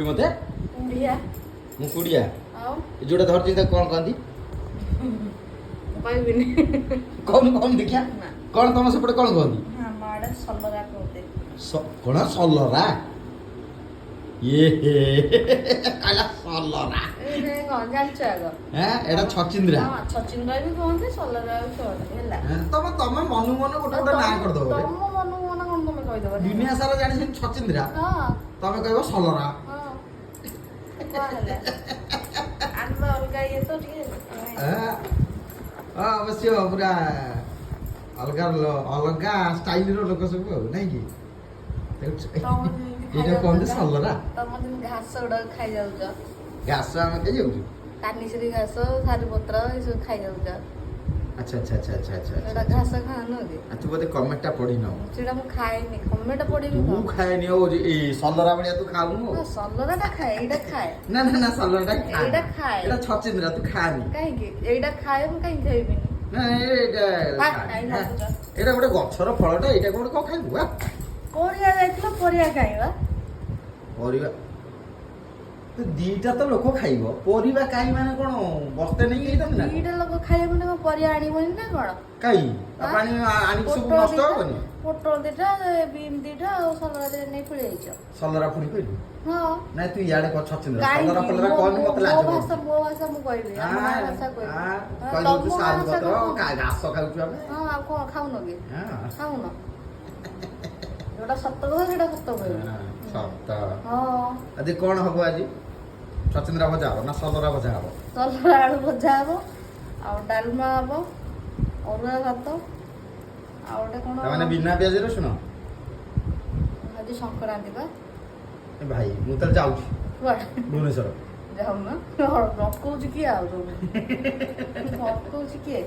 ମତେ କୁଣ୍ଡିଆ ମୁଁ କୁଡ଼ିଆ ଆଉ ଯୋଉଟା ଧରିଛି ତାକୁ କଣ କହନ୍ତି? କହିବିନି। କହୁନୁ କହୁନୁ ଦେଖିଆ ନା କଣ ତମ ସେପଟେ କଣ କହନ୍ତି? ଆମ ଆଡେ ସଲରା କହୁତେ। କଣ ସଲରା? ଇଏ କହିଲା ସଲରା। ଏଇଟା କଣ ଜାଣିଛ ଆଗ? ଏଟା ଛଚିନ୍ଦ୍ରା। ହଁ ଛଚିନ୍ଦ୍ରା ବି କୁହନ୍ତି ସଲରା ବି କୁହନ୍ତି ହେଲା। ତମେ ତମେ ମନକୁ ମନ ଗୋଟେ ଗୋଟେ ନାଁ କରିଦବ ରେ। ତମ ମନକୁ ମନ କଣ ତମେ କହିଦବ? ଦୁନିଆ ସାରା ଜାଣିଛନ୍ତି ଛଚିନ୍ଦ୍ରା, ହଁ ତମେ କହିବ ସଲରା। ହଁ କଣ ହେଲା? ଆମେ ଅଲଗା ଇଏ ତ ଟିକେ ଅବଶ୍ୟ ପୁରା ଅଲଗା ଅଲଗା ଷ୍ଟାଇଲର ଲୋକ ସବୁ ଆଉ ନାଇଁ କି? ଏଇଟା କହନ୍ତି ସଲରା। ତମର ଯେମିତି ଘାସ ଗୁଡାକ ଖାଇଯାଉଛ, ଘାସ ଆମେ ଖାଇଯାଉଛୁ। କାନିସିରି ଘାସ, ସାରି ପତ୍ର ଏସବୁ ଖାଇଯାଉଛ। ଆଚ୍ଛା ଆଚ୍ଛା ଆଚ୍ଛା ଆଚ୍ଛା ଆଚ୍ଛା ଏଇଟା ଆଚ୍ଛା। ଘାସ ଖାଉନୁ କି? ତୁ ବୋଧେ କମେଣ୍ଟଟା ପଢିନ। ସେଟା ମୁଁ ଖାଏନି, କମେଣ୍ଟ ପଢିବି ତୁ କଣ? ଖାଏନି ଆଉ ଏଇ ସଲରା ଭଳିଆ ତୁ ଖାଉନୁ। ହଁ, ସଲରାଟା ଖାଏ, ଏଇଟା ଖାଏ। ନା ନା ନା ସଲରାଟା ଏଇଟା ଖାଏ। ଏଇଟା ଛଚିନ୍ଦ୍ରା ତୁ ଖାଆନି। କାହିଁକି? ଏଇଟା ଖାଏ, ମୁଁ କାହିଁକି ଖାଇବିନି? ନା ଏଇଟା କାଇଁ ଭାବୁଛ? ଏଇଟା ଗୋଟେ ଗଛର ଫଳଟା, ଏଇଟା କଣ କଣ ଖାଇବୁ? ପରିବା ଯାଇଥିଲ, ପରିବା ଖାଇବା। ପରିବା ଦିଟା ତ ଲୋକ ଖାଇବ, ପରିବା କାଇଁ ମାନେ କଣ ବସ୍ତେ ନେଇକି ଯାଇଛନ୍ତି ନା? ଦିଟା ଲୋକ ଖାଇବାକୁ ମାନେ କଣ ପରିବା ଆଣିବନି ନା କଣ? କାଇଁ ଆଣିକି ସବୁ ନଷ୍ଟ ହବନି? ପୋଟଳ ଦିଟା, ବିନ୍ ଦିଟା ଆଉ ସଲରା ଦିଟା ନେଇ ପଳେଇ ଯାଇଛ। ସଲରା ପୁଣି କହିଲୁ? ହଁ। ନାଇଁ ତୁ ଇଆଡେ କହ ଛଚିନ୍ଦ୍ରା। କାହିଁକି? ସଲରା ଫଲରା କହନି, ମତେ ଲାଜ ମୋ ମାଡୁଛି। ଭାଷା ମୁଁ କହିବି। ଆମ ଗାଁ ଭାଷା କହିବି। କହିଲୁ ତୁ ତମ ସାରୁ ଭାଷା ପତ୍ର କଣ? ଘାସ ଖାଉଛୁ ଆମେ। ହଁ, ଆଉ କଣ ଖାଉନ କି? ହଁ। ଖାଉନ? ଯୋଉଟା ସତ କଥା ସେଇଟା ସତ କହିବି। ସତ। ହଁ। ଆଜି କଣ ହବ ଆଜି? ଛଚିନ୍ଦ୍ରା ଭଜା ହବ ନା ସଲରା ଭଜା ହବ? ସଲରା ଆଳୁ ଭଜା ହବ, ଆଉ ଡାଲମା ହବ, ଅରୁଆ ଭାତ, ଆଉ ଗୋଟେ କଣ? ତାମାନେ ବିନା ପିଆଜ ରସୁଣ? ଆଜି ସଂକ୍ରାନ୍ତି ବା। ଏ ଭାଇ ମୁଁ ତାହେଲେ ଯାଉଛି କୁଆଡେ? ଭୁବନେଶ୍ୱର। ଯାଉନ, ରଖଉଛି କିଏ ଆଉ ସବୁ? ରଖଉଛି କିଏ?